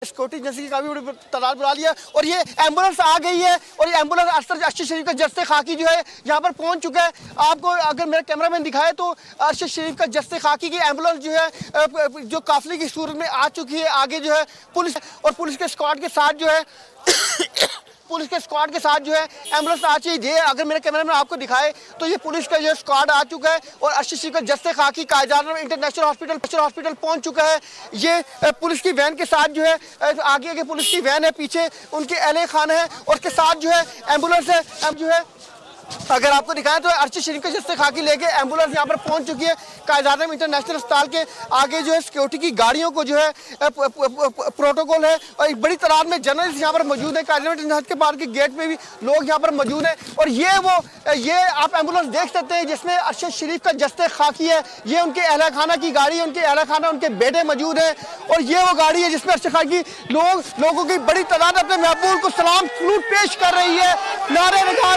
Security agency की काफी बड़ी तादाद बढ़ा लिया और ये एम्बुलेंस आ गई है और ये एम्बुलेंस अर्शद शरीफ का जस्ते खाकी जो है यहाँ पर पहुंच चुका है। आपको अगर मेरा कैमरामैन दिखाए तो अर्शद शरीफ का जस्ते खाकी की एम्बुलेंस जो है जो काफिले की सूरत में आ चुकी है। आगे जो है पुलिस और पुलिस के स्क्वाड के साथ जो है एम्बुलेंस आ चुकी है। अगर मेरे कैमरामैन आपको दिखाए तो ये पुलिस का जो स्क्वाड आ चुका है और अर्शद शरीफ का जस्ते खाकी कायदार इंटरनेशनल हॉस्पिटल पहुंच चुका है। ये पुलिस की वैन के साथ जो है आगे पुलिस की वैन है, पीछे उनके अहले खान है और उसके साथ जो है एम्बुलेंस है। जो है अगर आपको दिखाएं तो अर्शद शरीफ के जस्ते खाकी लेके एम्बुलेंस यहाँ पर पहुंच चुकी है। कायदार इंटरनेशनल अस्पताल के आगे जो है सिक्योरिटी की गाड़ियों को जो है प्रोटोकॉल है और एक बड़ी तादाद में जर्नलिस्ट यहाँ पर मौजूद है। कायदार इंटरनेशनल के पार्क के गेट पे भी लोग यहाँ पर मौजूद हैं और ये आप एम्बुलेंस देख सकते हैं जिसमें अर्शद शरीफ का जस्ते खाकी है। ये उनके अहला खाना की गाड़ी है, उनके अहला खाना उनके बेटे मौजूद है और ये वो गाड़ी है जिसमें अर्शद खाकी लोगों की बड़ी तादाद अपने महबूब को सलाम सलूट पेश कर रही है। नारे लगा